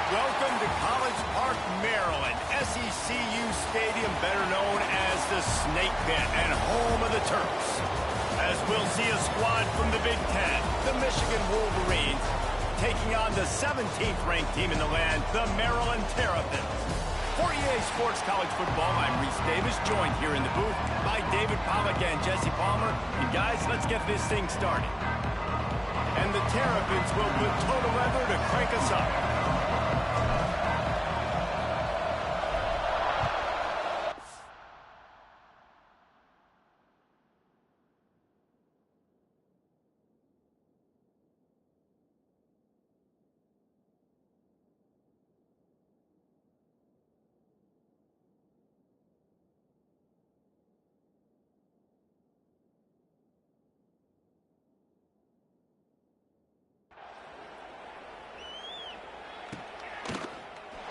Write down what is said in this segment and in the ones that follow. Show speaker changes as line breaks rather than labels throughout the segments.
Welcome to College Park, Maryland, SECU Stadium, better known as the Snake Pit and home of the Terps. As we'll see a squad from the Big Ten, the Michigan Wolverines, taking on the 17th ranked team in the land, the Maryland Terps. For EA Sports College Football, I'm Reese Davis, joined here in the booth by David Pollack and Jesse Palmer. And guys, let's get this thing started. And the Terrapins will put total leather to crank us up.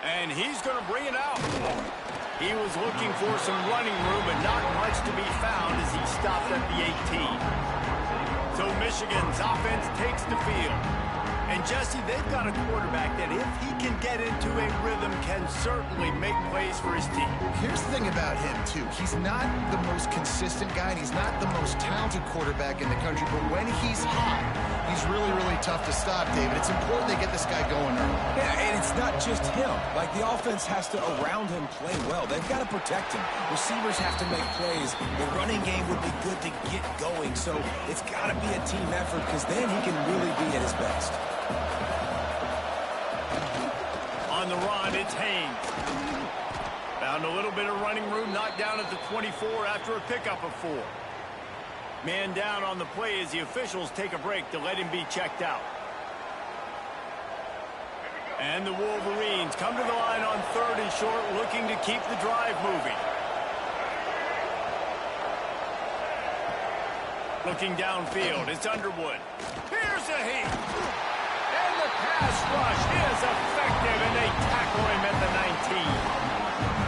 And he's going to bring it out. He was looking for some running room, but not much to be found as he stopped at the 18. So Michigan's offense takes the field. And Jesse, they've got a quarterback that if he can get into a rhythm, can certainly make plays for his team.
Here's the thing about him, too. He's not the most consistent guy, and he's not the most talented quarterback in the country, but when he's hot, he's really, really tough to stop, David. It's important they get this guy going early.
Yeah, and it's not just him. Like, the offense has to, around him, play well. They've got to protect him. Receivers have to make plays. The running game would be good to get going, so it's got to be a team effort, because then he can really be at his best.
On the run, it's Haynes. Found a little bit of running room, knocked down at the 24 after a pickup of 4. Man down on the play as the officials take a break to let him be checked out. And the Wolverines come to the line on 3rd and short, looking to keep the drive moving. Looking downfield, it's Underwood. Here's a heat. And the pass rush is effective, and they tackle him at the 19.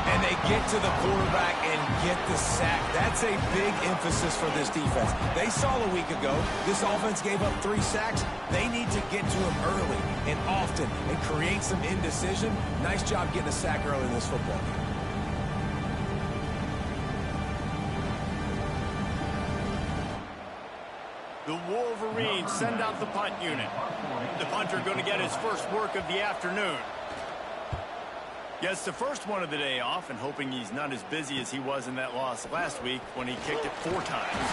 And they get to the quarterback and get the sack. That's a big emphasis for this defense. They saw a week ago, this offense gave up 3 sacks. They need to get to him early and often and create some indecision. Nice job getting a sack early in this football game.
The Wolverines send out the punt unit. The punter going to get his first work of the afternoon. Gets the first one of the day off and hoping he's not as busy as he was in that loss last week when he kicked it 4 times.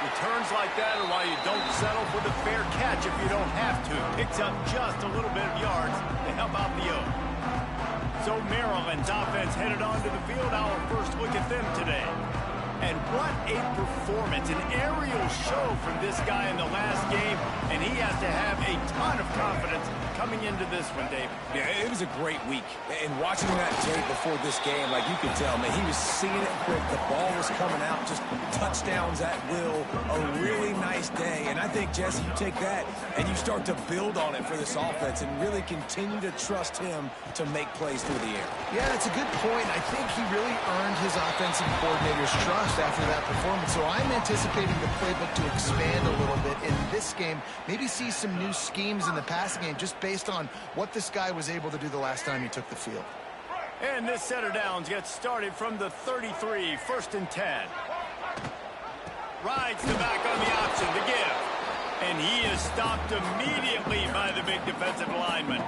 Returns like that are why you don't settle for the fair catch if you don't have to. Picks up just a little bit of yards to help out the O. So Maryland's offense headed onto the field. Our first look at them today. And what a performance, an aerial show from this guy in the last game, and he has to have a ton of confidence coming into this one, Dave?
Yeah, it was a great week. And watching that tape before this game, like you could tell, man, he was seeing it quick. The ball was coming out, just touchdowns at will. A really nice day. And I think, Jesse, you take that and you start to build on it for this offense and really continue to trust him to make plays through the air.
Yeah, that's a good point. I think he really earned his offensive coordinator's trust after that performance. So I'm anticipating the playbook to expand a little bit in this game. Maybe see some new schemes in the passing game just based on what this guy was able to do the last time he took the field.
And this set of downs gets started from the 33, 1st and 10. Rides the back on the option to give. And he is stopped immediately by the big defensive lineman.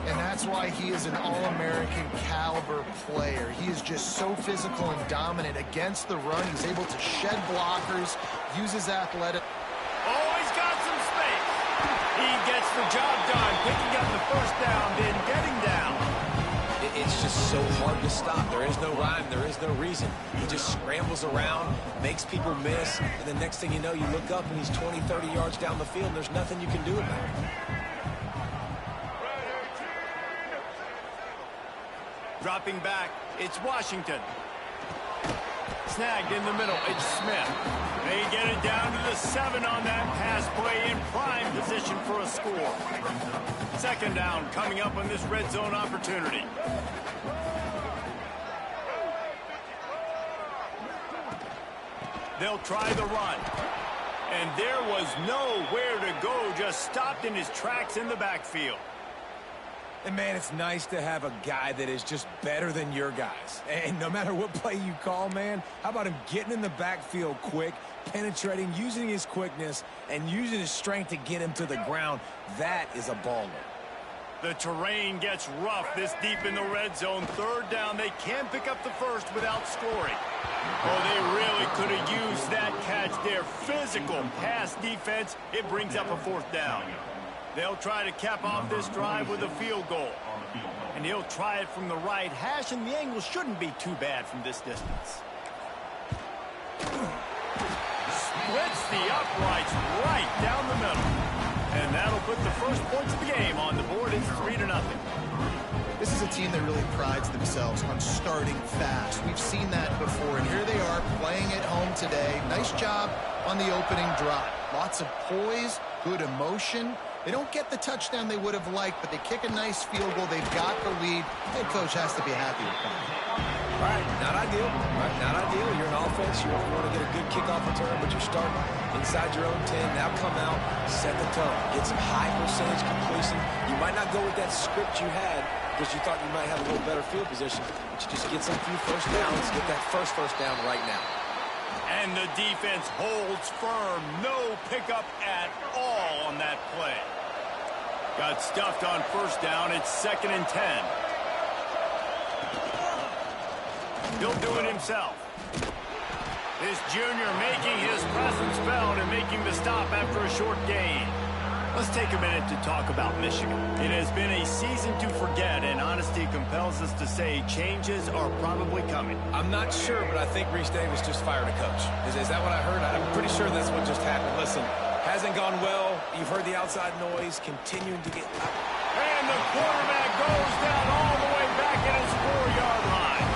And that's why he is an All-American caliber player. He is just so physical and dominant against the run. He's able to shed blockers, use his athletic.
Oh, he's got some space. He gets the job done, picking up the first down, then getting down.
It's just so hard to stop. There is no rhyme. There is no reason. He just scrambles around, makes people miss, and the next thing you know, you look up and he's 20, 30 yards down the field, and there's nothing you can do about it.
Dropping back, it's Washington. Snagged in the middle, it's Smith. They get it down to the 7 on that pass play in prime position for a score. 2nd down coming up on this red zone opportunity. They'll try the run. And there was nowhere to go, just stopped in his tracks in the backfield.
And, man, it's nice to have a guy that is just better than your guys. And no matter what play you call, man, how about him getting in the backfield quick, penetrating, using his quickness, and using his strength to get him to the ground? That is a baller.
The terrain gets rough this deep in the red zone. 3rd down, they can't pick up the first without scoring. Oh, they really could have used that catch there. Physical pass defense. It brings up a 4th down. They'll try to cap off this drive with a field goal. And he'll try it from the right hash, and the angle shouldn't be too bad from this distance. Splits the uprights right down the middle. And that'll put the first points of the game on the board. It's 3-0.
This is a team that really prides themselves on starting fast. We've seen that before, and here they are playing at home today. Nice job on the opening drive. Lots of poise, good emotion. They don't get the touchdown they would have liked, but they kick a nice field goal. They've got the lead. Head coach has to be happy with that.
Right, not ideal. Right, not ideal. You're an offense. You want to get a good kickoff return, but you're starting inside your own 10. Now come out, set the tone. Get some high percentage completion. You might not go with that script you had because you thought you might have a little better field position, but you just get some few first downs. Get that first down right now.
And the defense holds firm. No pickup at all on that play. Got stuffed on 1st down. It's 2nd and 10. He'll do it himself. This junior making his presence felt and making the stop after a short gain. Let's take a minute to talk about Michigan. It has been a season to forget, and honesty compels us to say changes are probably coming.
I'm not sure, but I think Reese Davis just fired a coach. Is that what I heard? I'm pretty sure that's what just happened. Listen, hasn't gone well. You've heard the outside noise continuing to get out.
And the quarterback goes down all the way back at his 4-yard line.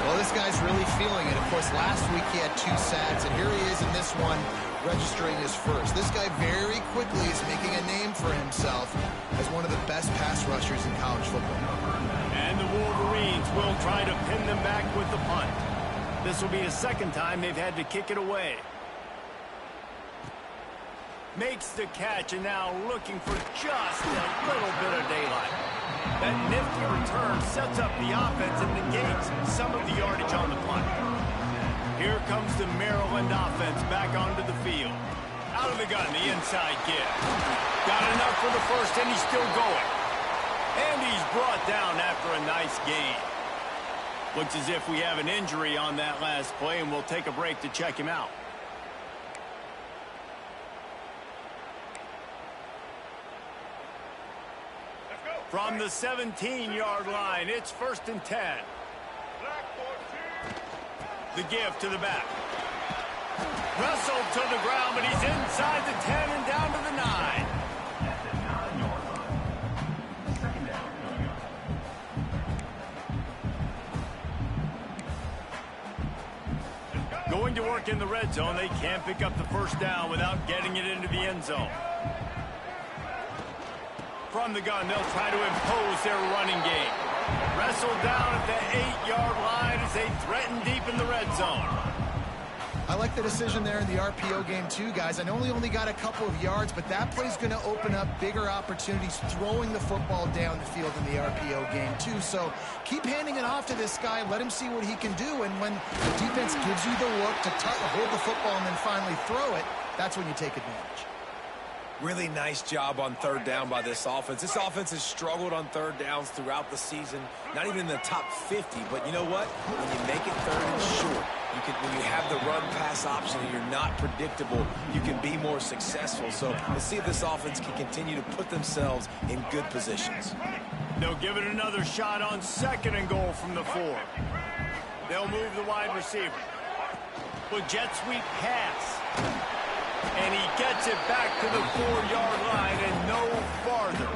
Well, this guy's really feeling it. Of course, last week he had 2 sacks, and here he is in this one, registering his first. This guy very quickly is making a name for himself as one of the best pass rushers in college football.
And the Wolverines will try to pin them back with the punt. This will be a 2nd time they've had to kick it away. Makes the catch, and now looking for just a little bit of daylight. That nifty return sets up the offense and negates some of the yardage on the punt. Here comes the Maryland offense back onto the field. Out of the gun, the inside give. Got enough for the first, and he's still going. And he's brought down after a nice gain. Looks as if we have an injury on that last play, and we'll take a break to check him out. From the 17-yard line, it's 1st and 10. The give to the back. Wrestled to the ground, but he's inside the 10 and down to the 9. Going to work in the red zone. They can't pick up the first down without getting it into the end zone. From the gun, they'll try to impose their running game. Wrestled down at the 8-yard line as they threaten deep in the red zone.
I like the decision there in the RPO game too, guys. I know he only got a couple of yards, but that play's going to open up bigger opportunities throwing the football down the field in the RPO game too. So keep handing it off to this guy. Let him see what he can do. And when the defense gives you the look to hold the football and then finally throw it, that's when you take advantage.
Really nice job on third down by this offense. This offense has struggled on third downs throughout the season. Not even in the top 50, but you know what? When you make it third and short, when you have the run-pass option and you're not predictable, you can be more successful. So let's see if this offense can continue to put themselves in good positions.
They'll give it another shot on 2nd and goal from the 4. They'll move the wide receiver. With jet sweep pass. And he gets it back to the 4-yard line and no farther.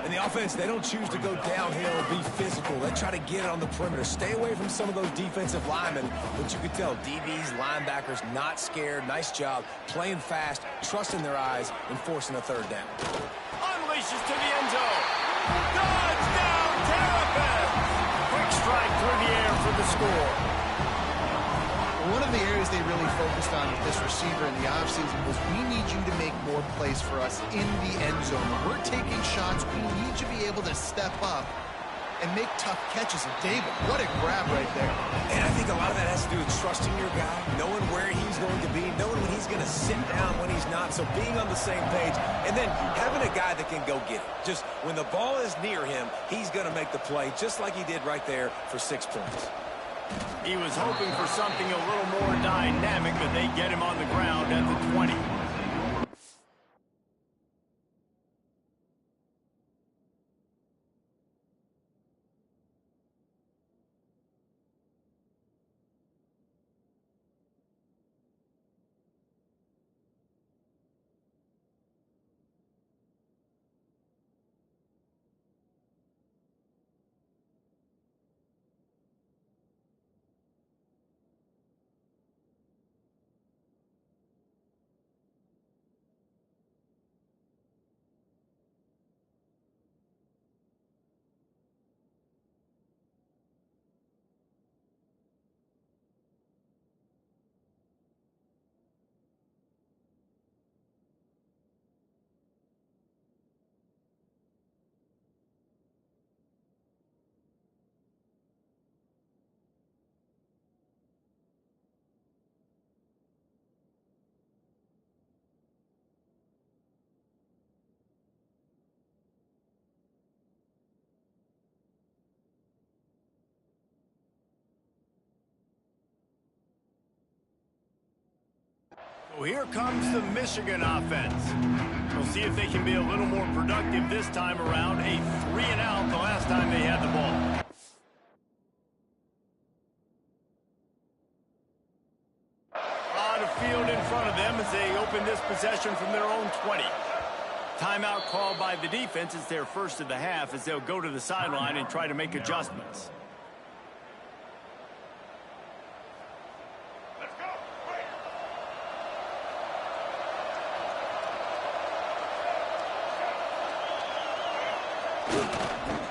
And the offense, they don't choose to go downhill or be physical. They try to get it on the perimeter. Stay away from some of those defensive linemen. But you could tell DBs, linebackers, not scared. Nice job playing fast, trusting their eyes, and forcing a third down.
Unleashes to the end zone. Touchdown, Terps! Quick strike through the air for the score.
One of the areas they really focused on with this receiver in the offseason was we need you to make more plays for us in the end zone. When we're taking shots, we need you to be able to step up and make tough catches. And David, what a grab right there.
And I think a lot of that has to do with trusting your guy, knowing where he's going to be, knowing when he's going to sit down, when he's not. So being on the same page, and then having a guy that can go get it. Just when the ball is near him, he's going to make the play, just like he did right there for 6 points.
He was hoping for something a little more dynamic, but they get him on the ground at the 20. So here comes the Michigan offense. We'll see if they can be a little more productive this time around. A 3-and-out the last time they had the ball. On a field in front of them as they open this possession from their own 20. Timeout called by the defense. It's their first of the half as they'll go to the sideline and try to make adjustments.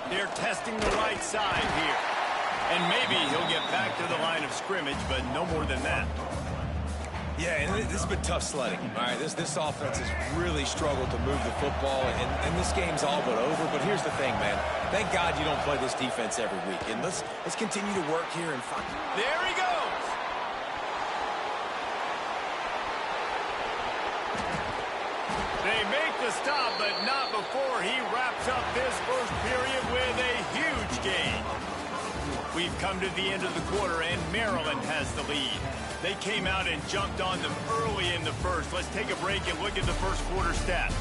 They're testing the right side here. And maybe he'll get back to the line of scrimmage, but no more than that.
Yeah, and this has been tough sledding. All right, this offense has really struggled to move the football, and this game's all but over. But here's the thing, man. Thank God you don't play this defense every week. And let's continue to work here and find.
There he goes. They make the stop, but not before he wraps up this first period with a huge gain. We've come to the end of the quarter, and Maryland has the lead. They came out and jumped on them early in the first. Let's take a break and look at the first quarter stats.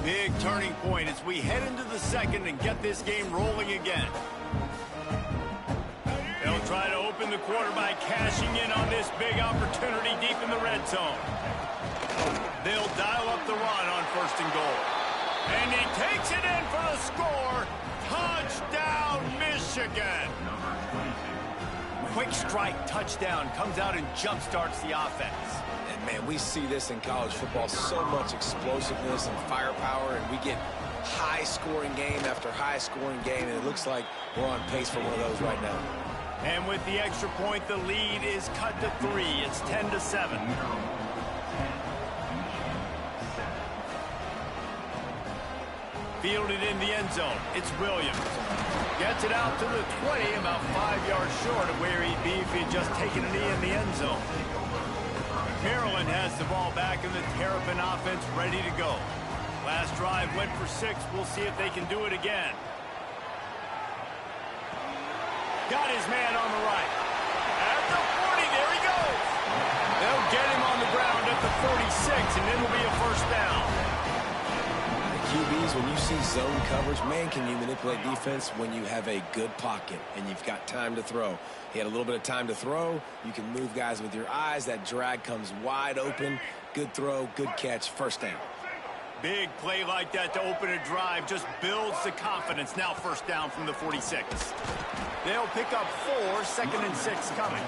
Big turning point as we head into the second and get this game rolling again. They'll try to open the quarter by cashing in on this big opportunity deep in the red zone. They'll dial up the run on 1st and goal. And he takes it in for the score. Touchdown, Michigan. Quick strike touchdown comes out and jump-starts the offense.
And, man, we see this in college football, so much explosiveness and firepower, and we get high-scoring game after high-scoring game, and it looks like we're on pace for one of those right now.
And with the extra point, the lead is cut to 3. It's 10-7. Fielded in the end zone. It's Williams. Gets it out to the 20, about 5 yards short of where he'd be if he had just taken a knee in the end zone. Maryland has the ball back and the Terrapin offense ready to go. Last drive went for 6. We'll see if they can do it again. Got his man on the right. At the 40, there he goes. They'll get him on the ground at the 46, and it'll be a 1st down.
QBs, when you see zone coverage, man, can you manipulate defense when you have a good pocket and you've got time to throw. He had a little bit of time to throw. You can move guys with your eyes. That drag comes wide open. Good throw, good catch, 1st down.
Big play like that to open a drive just builds the confidence. Now 1st down from the 46. They'll pick up 4, 2nd and 6 coming.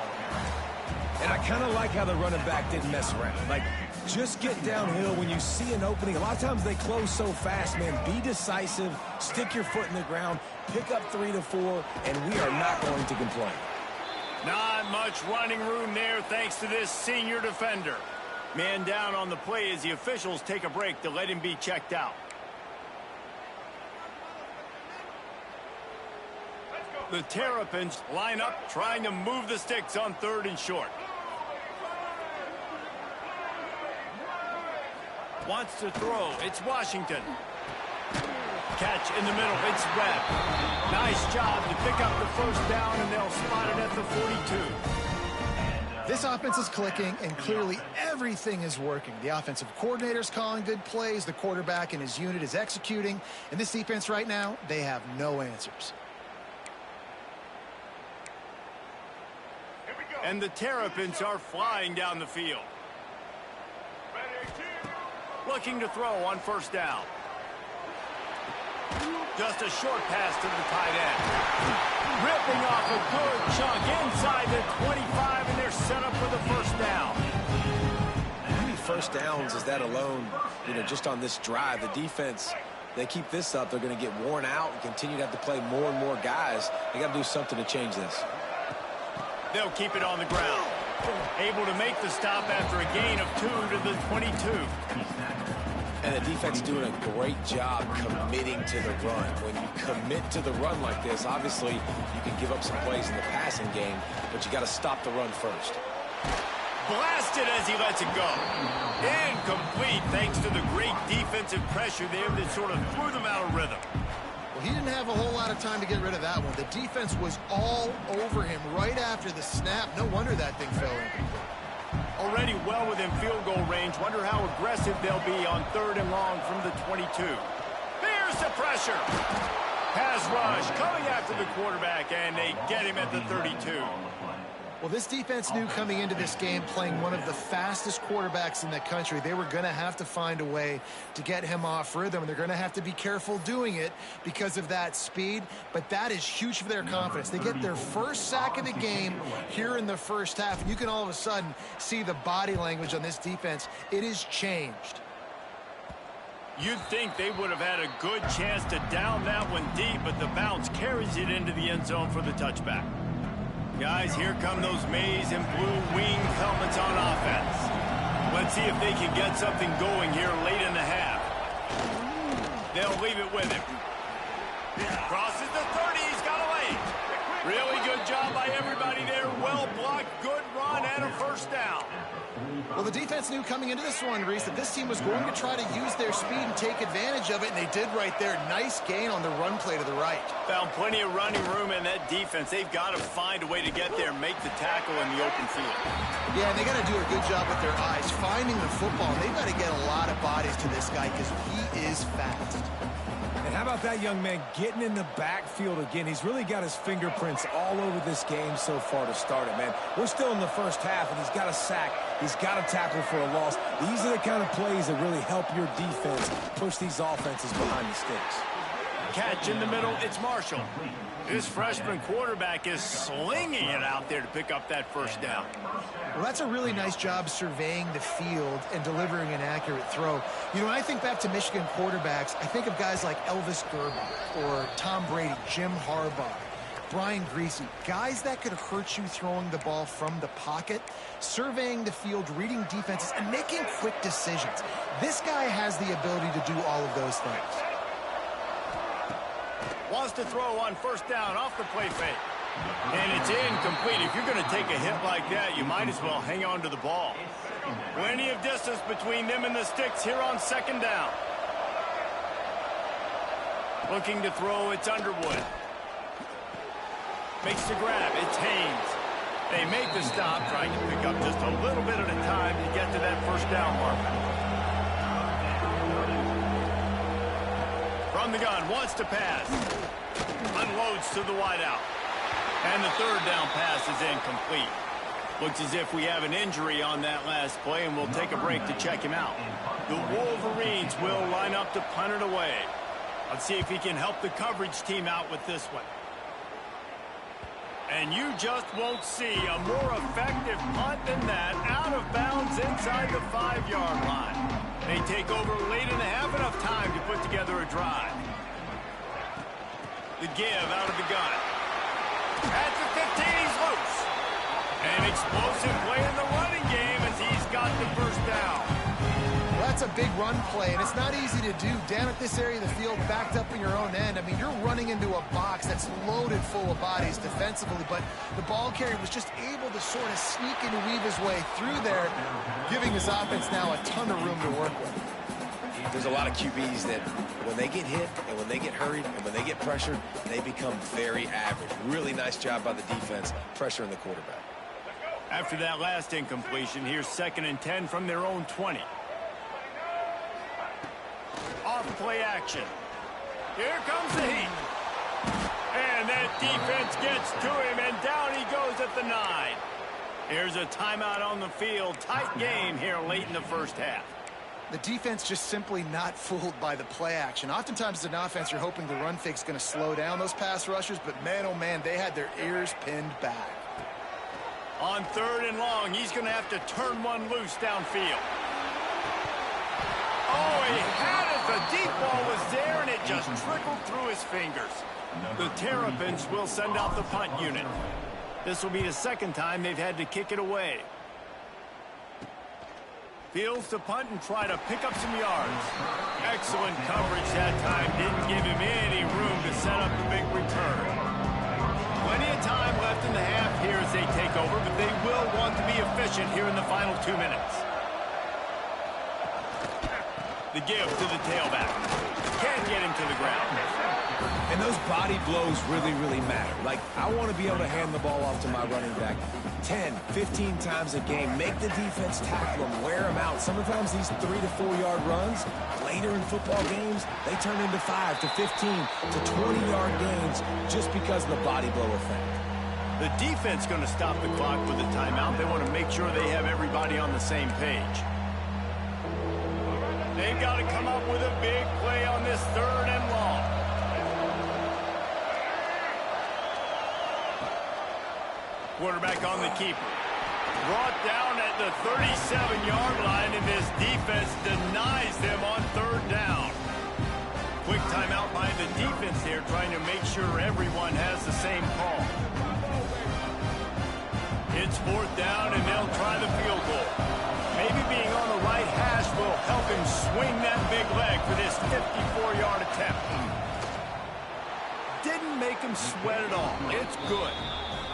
And I kind of like how the running back didn't mess around. Like, just get downhill when you see an opening. A lot of times they close so fast, man. Be decisive, stick your foot in the ground, pick up 3 to 4, and we are not going to complain.
Not much running room there thanks to this senior defender. Man down on the play as the officials take a break to let him be checked out. The Terrapins line up trying to move the sticks on 3rd and short. Wants to throw. It's Washington. Catch in the middle. It's Webb. Nice job to pick up the 1st down, and they'll spot it at the 42.
This offense is clicking, and clearly everything is working. The offensive coordinator's calling good plays. The quarterback and his unit is executing. And this defense right now, they have no answers.
And the Terrapins are flying down the field. Looking to throw on 1st down. Just a short pass to the tight end. Ripping off a good chunk inside the 25, and they're set up for the 1st down.
How many 1st downs is that alone, just on this drive? The defense, they keep this up, they're going to get worn out and continue to have to play more and more guys. They got to do something to change this.
They'll keep it on the ground. Able to make the stop after a gain of 2 to the 22.
And the defense doing a great job committing to the run. When you commit to the run like this, obviously you can give up some plays in the passing game, but you got to stop the run first.
Blasted as he lets it go. Incomplete thanks to the great defensive pressure there that sort of threw them out of rhythm.
Well, he didn't have a whole lot of time to get rid of that one. The defense was all over him right after the snap. No wonder that thing fell in.
Already well within field goal range. Wonder how aggressive they'll be on 3rd and long from the 22. There's the pressure. Pass rush coming after the quarterback, and they get him at the 32.
Well, this defense knew coming into this game, playing one of the fastest quarterbacks in the country, they were going to have to find a way to get him off rhythm. They're going to have to be careful doing it because of that speed, but that is huge for their confidence. They get their 1st sack of the game here in the 1st half, and you can all of a sudden see the body language on this defense. It is changed.
You'd think they would have had a good chance to down that one deep, but the bounce carries it into the end zone for the touchback. Guys, here come those maize and blue wing helmets on offense. Let's see if they can get something going here late in the half. They'll leave it with him. Crosses the 30, he's got a lane. Really good job by everybody there. Well blocked, good run, and a 1st down.
Well, the defense knew coming into this one, Reese, that this team was going to try to use their speed and take advantage of it, and they did right there. Nice gain on the run play to the right. Found
plenty of running room in that defense. They've got to find a way to get there and make the tackle in the open field.
Yeah, and they got to do a good job with their eyes, finding the football. They've got to get a lot of bodies to this guy because he is fast.
And How about that young man getting in the backfield again? He's really got his fingerprints all over this game so far to start it, man. We're still in the first half, and he's got a sack. He's got a tackle for a loss. These are the kind of plays that really help your defense push these offenses behind the sticks.
Catch in the middle, it's Marshall. This freshman quarterback is slinging it out there to pick up that first down.
Well, that's a really nice job surveying the field and delivering an accurate throw. You know, when I think back to Michigan quarterbacks, I think of guys like Elvis Gerber or Tom Brady, Jim Harbaugh, Brian Griese, guys that could hurt you throwing the ball from the pocket, surveying the field, reading defenses, and making quick decisions. This guy has the ability to do all of those things.
Wants to throw on first down off the play fake. And it's incomplete. If you're going to take a hit like that, you might as well hang on to the ball. Plenty of distance between them and the sticks here on second down. Looking to throw, it's Underwood. Makes the grab, it's Haynes. They make the stop, trying to pick up just a little bit at a time to get to that first down marker. From the gun, wants to pass. Unloads to the wideout. And the third down pass is incomplete. Looks as if we have an injury on that last play, and we'll take a break to check him out. The Wolverines will line up to punt it away. Let's see if he can help the coverage team out with this one. And you just won't see a more effective punt than that, out of bounds inside the 5-yard line. They take over late and have enough time to put together a drive. The give out of the gun. At the 15, he's loose. An explosive play in the running game as he's got the first down.
Well, that's a big run play, and it's not easy to do. Down at this area of the field, backed up in your own end. I mean, you're running into a box that's loaded full of bodies defensively, but the ball carrier was just able to sort of sneak and weave his way through there, giving his offense now a ton of room to work with.
There's a lot of QBs that when they get hit and when they get hurried and when they get pressured, they become very average. Really nice job by the defense pressuring the quarterback.
After that last incompletion, here's 2nd and 10 from their own 20. Off play action. Here comes the heat. And that defense gets to him, and down he goes at the 9. Here's a timeout on the field. Tight game here late in the first half.
The defense just simply not fooled by the play action. Oftentimes as an offense, you're hoping the run fake's going to slow down those pass rushers, but man, oh man, they had their ears pinned back.
On 3rd and long, he's going to have to turn one loose downfield. Oh, he had it. The deep ball was there, and it just trickled through his fingers. The Terrapins will send out the punt unit. This will be the 2nd time they've had to kick it away. Fields to punt and try to pick up some yards. Excellent coverage that time. Didn't give him any room to set up the big return. Plenty of time left in the half here as they take over, but they will want to be efficient here in the final 2 minutes. The give to the tailback. Can't get him to the ground.
And those body blows really, really matter. Like, I want to be able to hand the ball off to my running back 10, 15 times a game. Make the defense tackle them, wear them out. Sometimes these 3 to 4 yard runs, later in football games, they turn into 5 to 15 to 20-yard gains just because of the body blow effect.
The defense going to stop the clock with a timeout. They want to make sure they have everybody on the same page. They've got to come up with a big play on this 3rd and long. Quarterback on the keeper. Brought down at the 37-yard line, and this defense denies them on 3rd down. Quick timeout by the defense here, trying to make sure everyone has the same call. It's 4th down, and they'll try the field goal. Maybe being on the right hash will help him swing that big leg for this 54-yard attempt. Didn't make him sweat at all. It's good.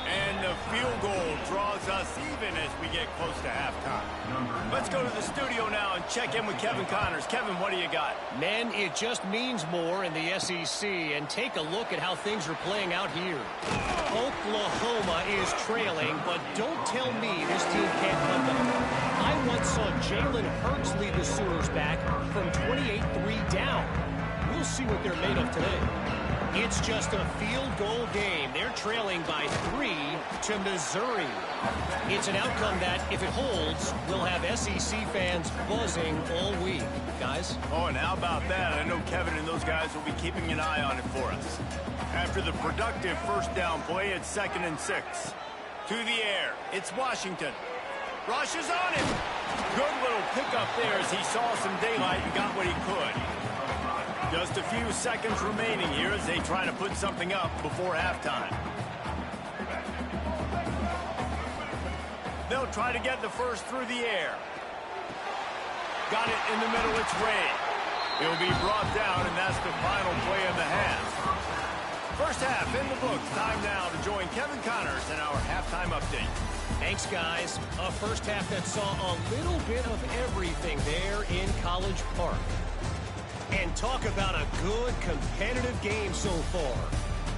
And the field goal draws us even as we get close to halftime. Let's go to the studio now and check in with Kevin Connors. Kevin, what do you got?
Men, it just means more in the SEC, and take a look at how things are playing out here. Oklahoma is trailing, but don't tell me this team can't come back. I once saw Jalen Hurts lead the Sooners back from 28-3 down. We'll see what they're made of today. It's just a field goal game. They're trailing by 3 to Missouri. It's an outcome that, if it holds, will have SEC fans buzzing all week. Guys?
Oh, and how about that? I know Kevin and those guys will be keeping an eye on it for us. After the productive first down play, it's 2nd and 6. To the air, it's Washington. Rushes on him. Good little pickup there as he saw some daylight and got what he could. Just a few seconds remaining here as they try to put something up before halftime. They'll try to get the first through the air. Got it in the middle, it's Ray. He'll be brought down, and that's the final play of the half. First half in the books. Time now to join Kevin Connors in our halftime update.
Thanks, guys. A first half that saw a little bit of everything there in College Park. And talk about a good competitive game so far.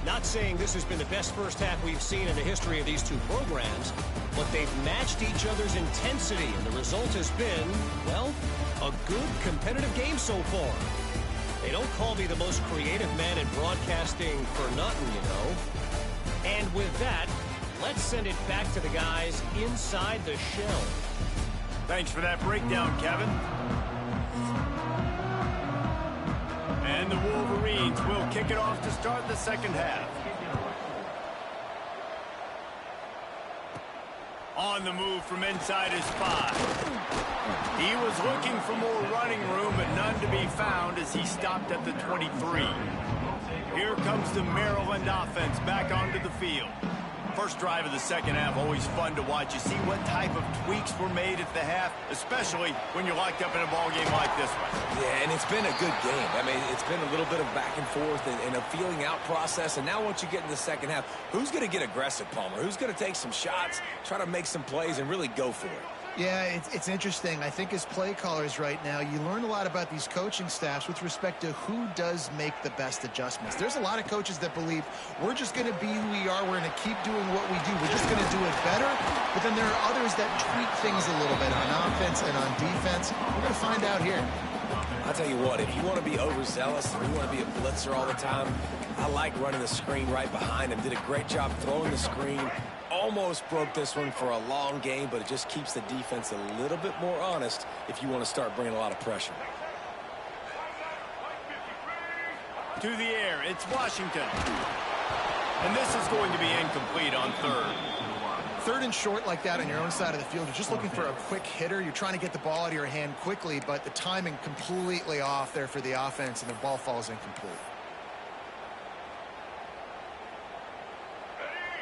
Not saying this has been the best first half we've seen in the history of these two programs, but they've matched each other's intensity, and the result has been, well, a good competitive game so far. They don't call me the most creative man in broadcasting for nothing, you know. And with that, let's send it back to the guys inside the shell.
Thanks for that breakdown, Kevin. And the Wolverines will kick it off to start the second half. On the move from inside his 5. He was looking for more running room, but none to be found as he stopped at the 23. Here comes the Maryland offense back onto the field. First drive of the second half, always fun to watch. You see what type of tweaks were made at the half, especially when you're locked up in a ball game like this one.
Yeah, and it's been a good game. I mean, it's been a little bit of back and forth and a feeling out process. And now once you get in the second half, who's going to get aggressive, Palmer? Who's going to take some shots, try to make some plays, and really go for it?
Yeah, it's interesting. I think as play callers right now, you learn a lot about these coaching staffs with respect to who does make the best adjustments. There's a lot of coaches that believe we're just going to be who we are. We're going to keep doing what we do. We're just going to do it better. But then there are others that tweak things a little bit on offense and on defense. We're going to find out here.
I'll tell you what, if you want to be overzealous, if you want to be a blitzer all the time, I like running the screen right behind him. Did a great job throwing the screen. Almost broke this one for a long game, but it just keeps the defense a little bit more honest if you want to start bringing a lot of pressure.
To the air, it's Washington. And this is going to be incomplete on third.
Third and short like that on your own side of the field, you're just looking for a quick hitter. You're trying to get the ball out of your hand quickly, but the timing completely off there for the offense, and the ball falls incomplete.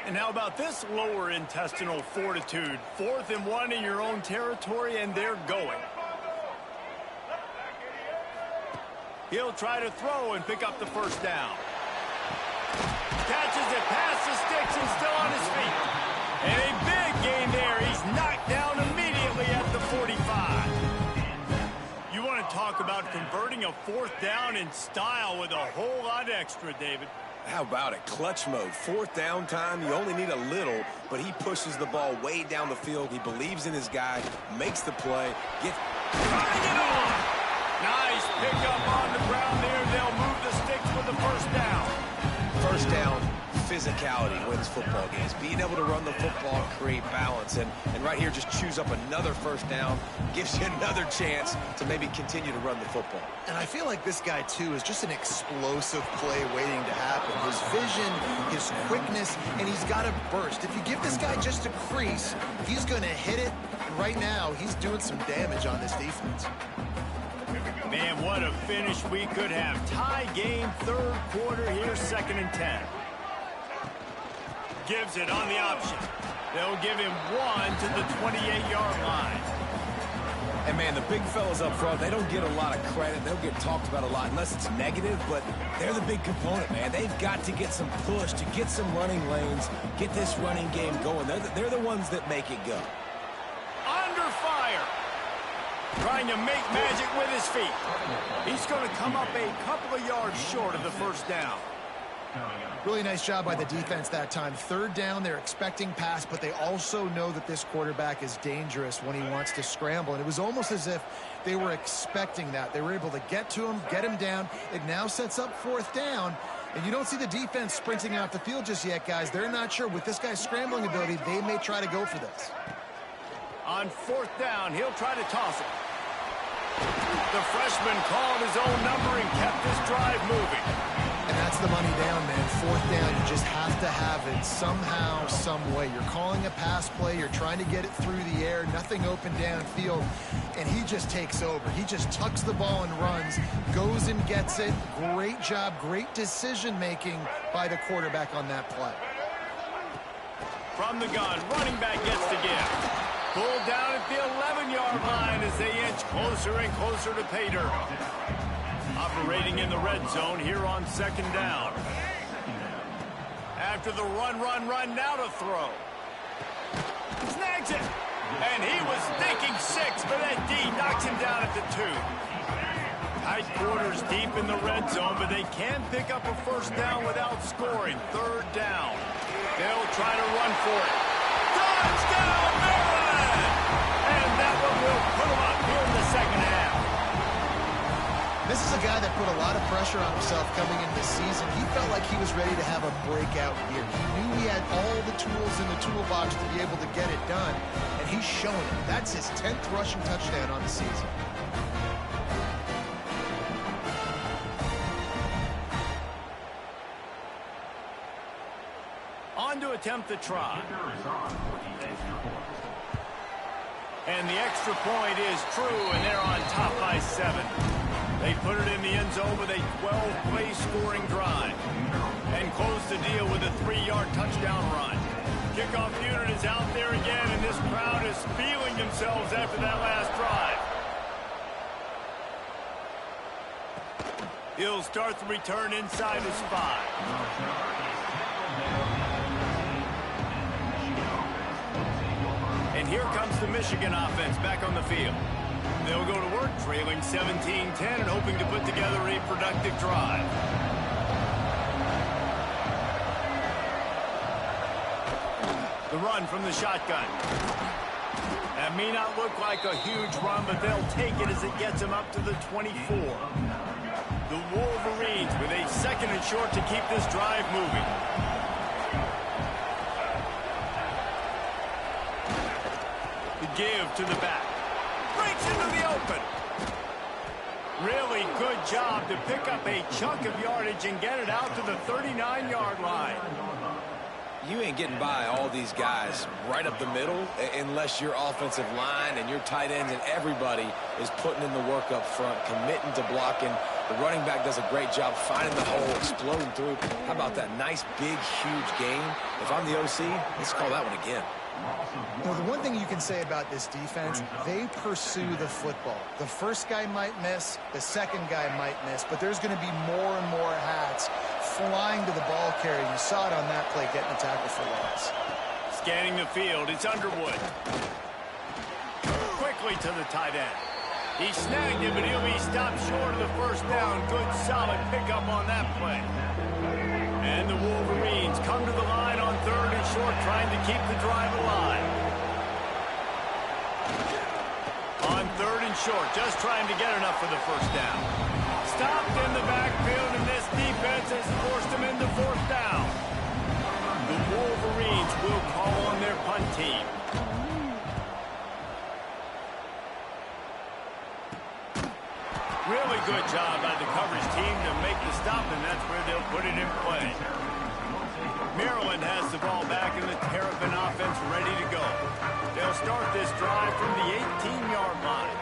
And how about this lower intestinal fortitude? 4th and 1 in your own territory, and they're going. He'll try to throw and pick up the first down. Catches it past the sticks and still on his feet. And a big gain there. He's knocked down immediately at the 45. You want to talk about converting a 4th down in style with a whole lot extra, David.
How about it? Clutch mode. 4th down time. You only need a little, but he pushes the ball way down the field. He believes in his guy, makes the play, gets...
Trying it on! Nice pickup on the ground there. They'll move the sticks with the first down.
First down, physicality wins football games. Being able to run the football, create balance, and right here just choose up another first down, gives you another chance to maybe continue to run the football.
And I feel like this guy, too, is just an explosive play waiting to happen. His vision, his quickness, and he's got a burst. If you give this guy just a crease, he's going to hit it. And right now, he's doing some damage on this defense.
Man, what a finish we could have. Tie game, third quarter here, 2nd and 10. Gives it on the option. They'll give him 1 to the 28-yard line.
And, man, the big fellas up front, they don't get a lot of credit. They'll get talked about a lot unless it's negative, but they're the big component, man. They've got to get some push, to get some running lanes, get this running game going. They're the ones that make it go.
Under fire. Trying to make magic with his feet. He's going to come up a couple of yards short of the first down.
Really nice job by the defense that time. Third down, they're expecting pass, but they also know that this quarterback is dangerous when he wants to scramble. And it was almost as if they were expecting that. They were able to get to him, get him down. It now sets up fourth down. And you don't see the defense sprinting off the field just yet, guys. They're not sure. With this guy's scrambling ability, they may try to go for this.
On fourth down, he'll try to toss it. The freshman called his own number and kept this drive moving.
And that's the money down, man. Fourth down, you just have to have it somehow, some way. You're calling a pass play. You're trying to get it through the air. Nothing open downfield. And he just takes over. He just tucks the ball and runs, goes and gets it. Great job, great decision-making by the quarterback on that play.
From the gun, running back gets the give. Pulled down at the 11-yard line as they inch closer and closer to pay dirt. Operating in the red zone here on second down. After the run, now to throw. Snags it. And he was thinking 6, but that D knocks him down at the 2. Tight quarters deep in the red zone, but they can pick up a first down without scoring. Third down. They'll try to run for it. Touchdown, Maryland! And that one will put them up here in the second half.
This is a guy that put a lot of pressure on himself coming into the season. He felt like he was ready to have a breakout year. He knew he had all the tools in the toolbox to be able to get it done, and he's shown it. That's his 10th rushing touchdown on the season.
On to attempt the try. And the extra point is true, and they're on top by 7. They put it in the end zone with a 12-play scoring drive and close the deal with a 3-yard touchdown run. Kickoff unit is out there again, and this crowd is feeling themselves after that last drive. He'll start the return inside his 5. And here comes the Michigan offense back on the field. They'll go to work trailing 17-10 and hoping to put together a productive drive. The run from the shotgun. That may not look like a huge run, but they'll take it as it gets them up to the 24. The Wolverines with a 2nd and short to keep this drive moving. The give to the back. Breaks into the open. Really good job to pick up a chunk of yardage and get it out to the 39-yard line.
You ain't getting by all these guys right up the middle unless your offensive line and your tight ends and everybody is putting in the work up front, committing to blocking. The running back does a great job finding the hole, exploding through. How about that nice, big, huge gain? If I'm the OC, let's call that one again.
Well, the one thing you can say about this defense, they pursue the football. The first guy might miss, the second guy might miss, but there's going to be more and more hats flying to the ball carrier. You saw it on that play, getting a tackle for loss.
Scanning the field, it's Underwood. Quickly to the tight end. He snagged it, but he'll be stopped short of the first down. Good, solid pickup on that play. And the Wolverines come to the line on 3rd and short, trying to keep the drive alive. On 3rd and short, just trying to get enough for the first down. Stopped in the backfield, and this defense has forced him into 4th down. The Wolverines will call on their punt team. Really good job by the coverage team to make the stop, and that's where they'll put it in play. Maryland has the ball back, and the Terrapin offense ready to go. They'll start this drive from the 18-yard line.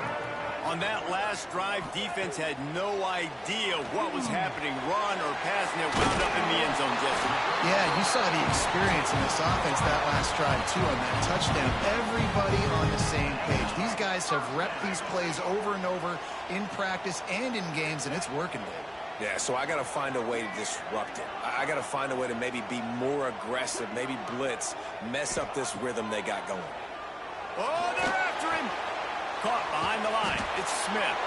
On that last drive, defense had no idea what was happening, run or pass, and it wound up in the end zone, Jesse.
Yeah, you saw the experience in this offense that last drive, too, on that touchdown. Everybody on the same page. These guys have repped these plays over and over in practice and in games, and it's working, Dave.
Yeah, so I got to find a way to disrupt it. I got to find a way to maybe be more aggressive, maybe blitz, mess up this rhythm they got going.
Oh, they're after him. Caught behind the line. It's Smith.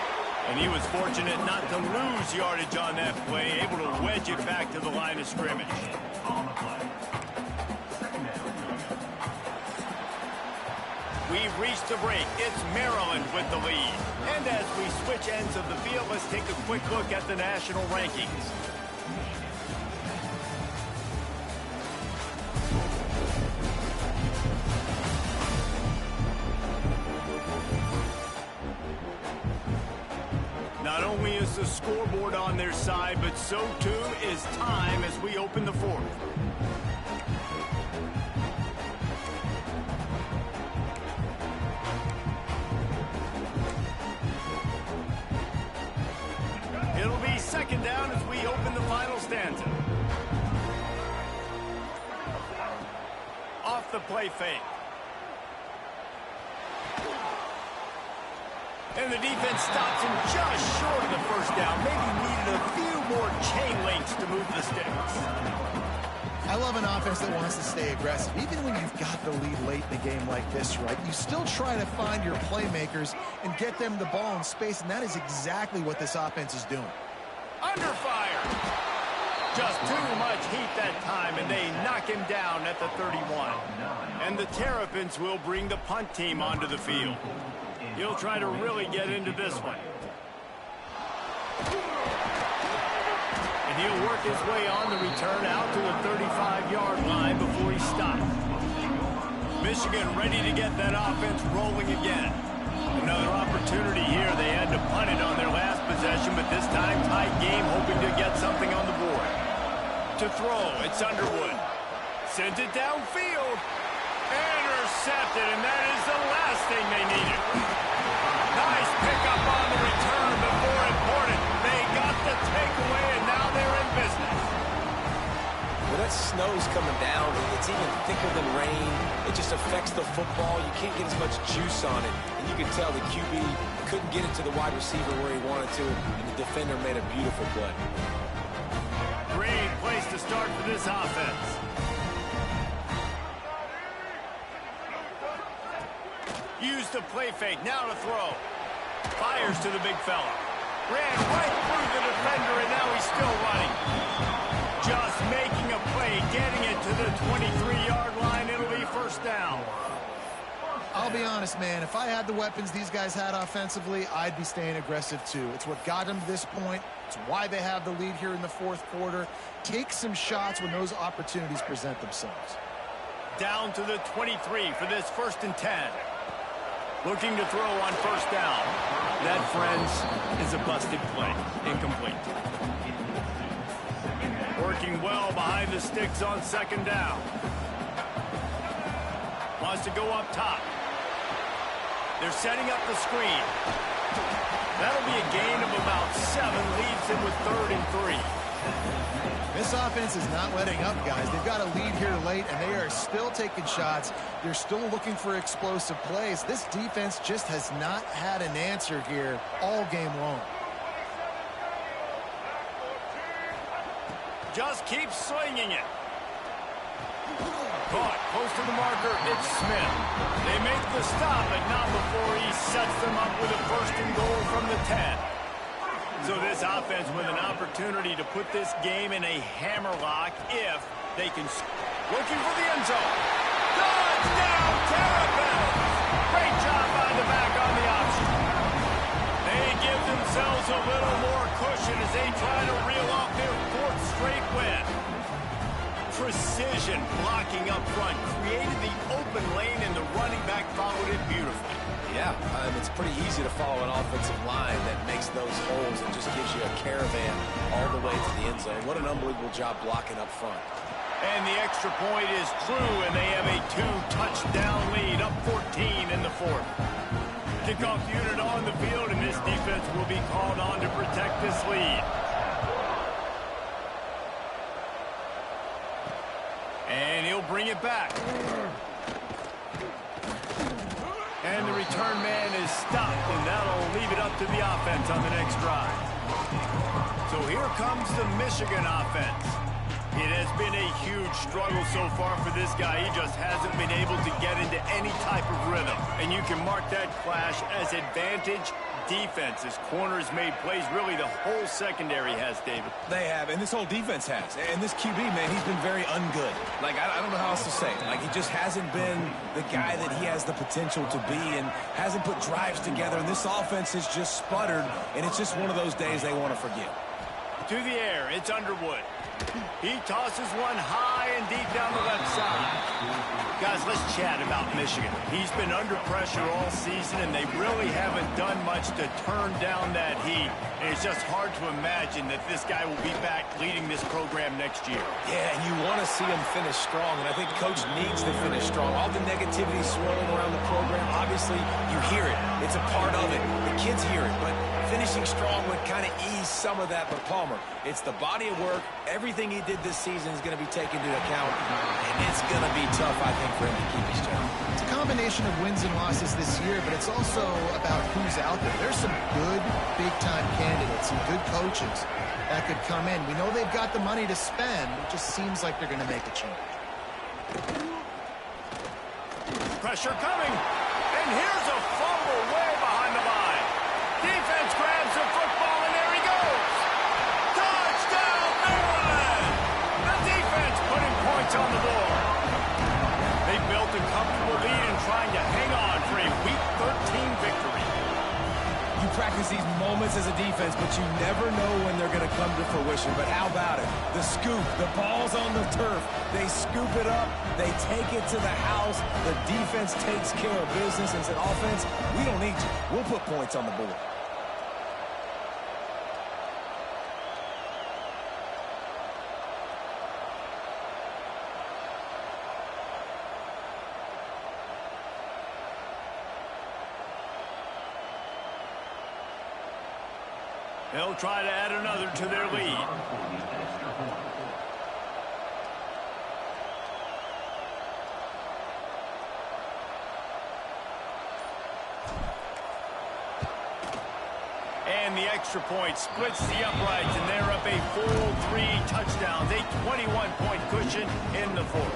And he was fortunate not to lose yardage on that play, able to wedge it back to the line of scrimmage. We've reached the break. It's Maryland with the lead. And as we switch ends of the field, let's take a quick look at the national rankings. Not only is the scoreboard on their side, but so too is time as we open the fourth. It'll be second down as we open the final stanza. Off the play fake. And the defense stops him just short of the first down. Maybe needed a few more chain links to move the sticks.
I love an offense that wants to stay aggressive. Even when you've got the lead late in the game like this, right, you still try to find your playmakers and get them the ball in space, and that is exactly what this offense is doing.
Under fire. Just too much heat that time, and they knock him down at the 31. And the Terrapins will bring the punt team onto the field. He'll try to really get into this one. And he'll work his way on the return out to the 35-yard line before he stops. Michigan ready to get that offense rolling again. Another opportunity here. They had to punt it on their last possession, but this time tight game, hoping to get something on the board. To throw, it's Underwood. Sends it downfield. Intercepted, and that is the last thing they needed. Nice pickup on the return, but more important, they got the takeaway, and now they're in business.
Well, that snow's coming down. It's even thicker than rain. It just affects the football. You can't get as much juice on it. And you can tell the QB couldn't get it to the wide receiver where he wanted to, and the defender made a beautiful play.
Great place to start for this offense. Used the play fake, now to throw. Fires to the big fella. Ran right through the defender, and now he's still running. Just making a play, getting it to the 23-yard line. It'll be first down.
I'll be honest, man. If I had the weapons these guys had offensively, I'd be staying aggressive too. It's what got them to this point. It's why they have the lead here in the fourth quarter. Take some shots when those opportunities present themselves.
Down to the 23 for this 1st and 10. Looking to throw on first down. That, friends, is a busted play. Incomplete. Working well behind the sticks on second down. Wants to go up top. They're setting up the screen. That'll be a gain of about 7. Leaves him with 3rd and 3.
This offense is not letting up, guys. They've got a lead here late, and they are still taking shots. They're still looking for explosive plays. This defense just has not had an answer here all game long.
Just keep slinging it. Caught close to the marker. It's Smith. They make the stop, but not before he sets them up with a 1st and goal from the 10. So this offense with an opportunity to put this game in a hammerlock if they can. Looking for the end zone. Touchdown, Terps! Great job by the back on the option. They give themselves a little more cushion as they try to reel off their 4th straight win. Precision blocking up front created the open lane, and the running back followed it beautifully.
Yeah, it's pretty easy to follow an offensive line that makes those holes and just gives you a caravan all the way to the end zone. What an unbelievable job blocking up front.
And the extra point is true, and they have a 2-touchdown lead, up 14 in the 4th. Kickoff unit on the field, and this defense will be called on to protect this lead. And he'll bring it back. And the return man is stopped, and that'll leave it up to the offense on the next drive. So here comes the Michigan offense. It has been a huge struggle so far for this guy. He just hasn't been able to get into any type of rhythm. And you can mark that clash as advantage defense. This corner has made plays. Really, the whole secondary has, David.
They have, and this whole defense has. And this QB, man, he's been very ungood. Like, I don't know how else to say it. Like, he just hasn't been the guy that he has the potential to be and hasn't put drives together. And this offense has just sputtered, and it's just one of those days they want to forget.
To the air, it's Underwood. He tosses one high and deep down the left side. Guys, let's chat about Michigan. He's been under pressure all season, and they really haven't done much to turn down that heat. And it's just hard to imagine that this guy will be back leading this program next year.
Yeah, and you want to see him finish strong, and I think Coach needs to finish strong. All the negativity swirling around the program, obviously, you hear it. It's a part of it. The kids hear it, but finishing strong would kind of ease some of that. But Palmer, it's the body of work. Everything he did this season is going to be taken into account, and it's going to be tough, I think, for him to keep his job.
It's a combination of wins and losses this year, but it's also about who's out there. There's some good big-time candidates, some good coaches that could come in. We know they've got the money to spend. It just seems like they're going to make a change.
Pressure coming, and here's a fumble way behind the line. Defense grabs the football, and there he goes. Touchdown, Maryland! The defense putting points on the board. They built a comfortable lead and trying to hang on for a Week 13 victory.
You practice these moments as a defense, but you never know when they're going to come to fruition. But how about it? The scoop, the ball's on the turf. They scoop it up. They take it to the house. The defense takes care of business and said, offense, we don't need you. We'll put points on the board.
They'll try to add another to their lead. And the extra point splits the uprights, and they're up a full 3 touchdowns, a 21-point cushion in the fourth.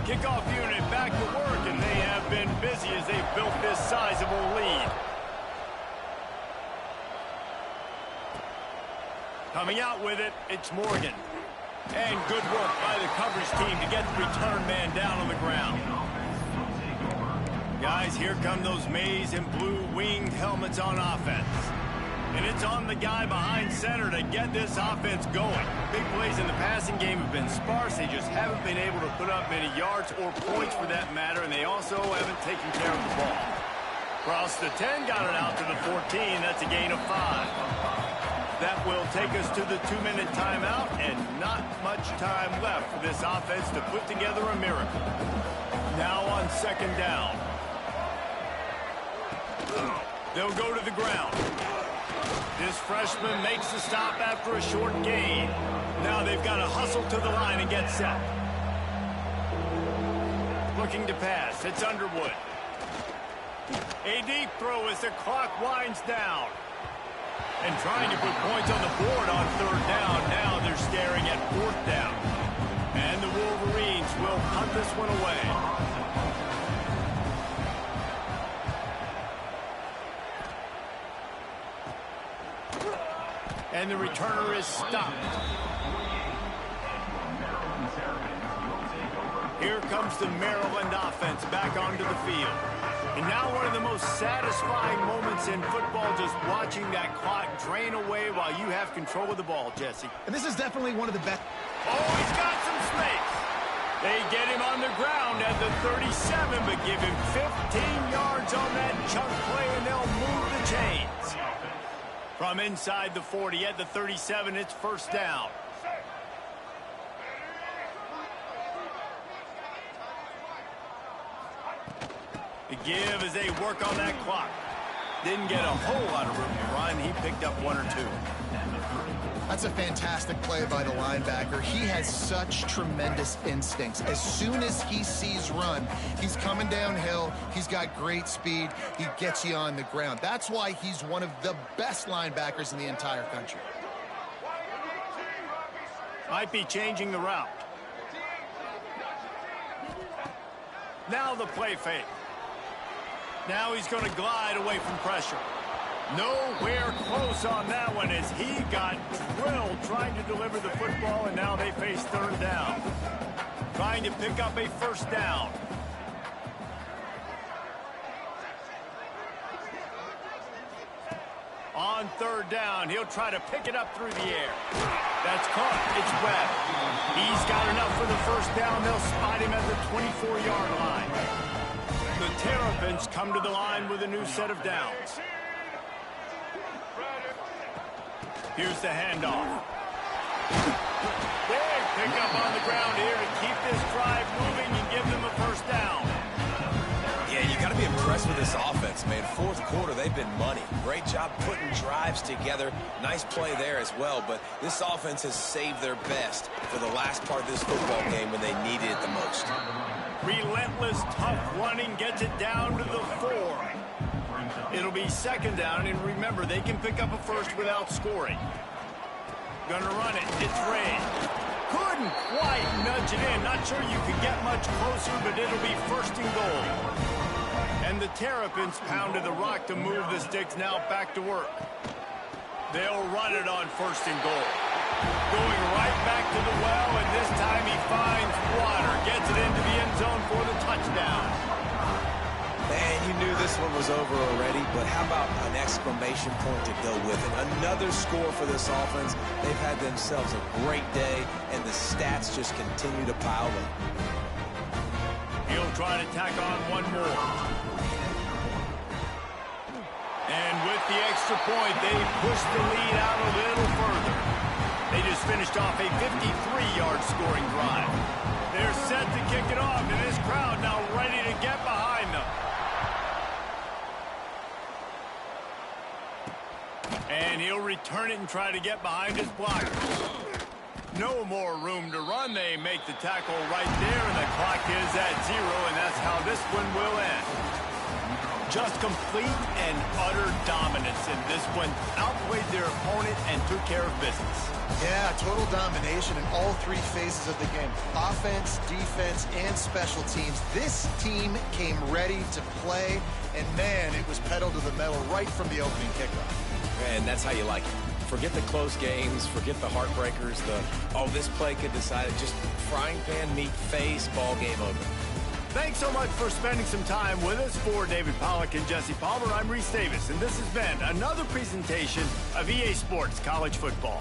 Kickoff unit back to work, and they have been busy as they've built this sizable lead. Coming out with it, it's Morgan. And good work by the coverage team to get the return man down on the ground. Guys, here come those maize and blue winged helmets on offense. And it's on the guy behind center to get this offense going. Big plays in the passing game have been sparse. They just haven't been able to put up many yards or points for that matter, and they also haven't taken care of the ball. Cross the 10, got it out to the 14. That's a gain of 5. That will take us to the 2-minute timeout, and not much time left for this offense to put together a miracle. Now on second down. They'll go to the ground. This freshman makes the stop after a short gain. Now they've got to hustle to the line and get set. Looking to pass. It's Underwood. A deep throw as the clock winds down. And trying to put points on the board on third down. Now they're staring at fourth down. And the Wolverines will punt this one away. And the returner is stopped. Here comes the Maryland offense back onto the field. And now one of the most satisfying moments in football, just watching that clock drain away while you have control of the ball, Jesse.
And this is definitely one of the best.
Oh, he's got some space. They get him on the ground at the 37, but give him 15 yards on that chunk play, and they'll move the chains. From inside the 40 at the 37, it's first down. The give as they work on that clock. Didn't get a whole lot of room to run. He picked up 1 or 2.
That's a fantastic play by the linebacker. He has such tremendous instincts. As soon as he sees run, he's coming downhill. He's got great speed. He gets you on the ground. That's why he's one of the best linebackers in the entire country.
Might be changing the route. Now the play fake. Now he's going to glide away from pressure. Nowhere close on that one as he got drilled trying to deliver the football, and now they face third down. Trying to pick up a first down. On third down, he'll try to pick it up through the air. That's caught. It's Webb. He's got enough for the first down. They'll spot him at the 24-yard line. The Terrapins come to the line with a new set of downs. Here's the handoff. Big pickup on the ground here to keep this drive moving and give them a first down.
Yeah, you got to be impressed with this offense, man. Fourth quarter, they've been money. Great job putting drives together. Nice play there as well, but this offense has saved their best for the last part of this football game when they needed it the most.
Relentless, tough running gets it down to the 4. It'll be second down, and remember, they can pick up a first without scoring. Gonna run it. It's Ray. Couldn't quite nudge it in. Not sure you could get much closer, but it'll be first and goal. And the Terrapins pounded the rock to move the sticks now back to work. They'll run it on first and goal. Going right back to the well, and this time he finds water. Gets it into the end zone for the touchdown.
Man, you knew this one was over already, but how about an exclamation point to go with it? Another score for this offense. They've had themselves a great day, and the stats just continue to pile up.
He'll try to tack on one more. And with the extra point, they push the lead out a little further. They just finished off a 53-yard scoring drive. They're set to kick it off, and this crowd now ready to get behind them. And he'll return it and try to get behind his blocker. No more room to run. They make the tackle right there, and the clock is at 0, and that's how this one will end. Just complete and utter dominance in this one. Outplayed their opponent and took care of business.
Yeah, total domination in all three phases of the game. Offense, defense, and special teams. This team came ready to play, and man, it was pedal to the metal right from the opening kickoff.
And that's how you like it. Forget the close games, forget the heartbreakers, this play could decide it. Just frying pan meet face, ball game over.
Thanks so much for spending some time with us. For David Pollack and Jesse Palmer, I'm Reese Davis, and this has been another presentation of EA Sports College Football.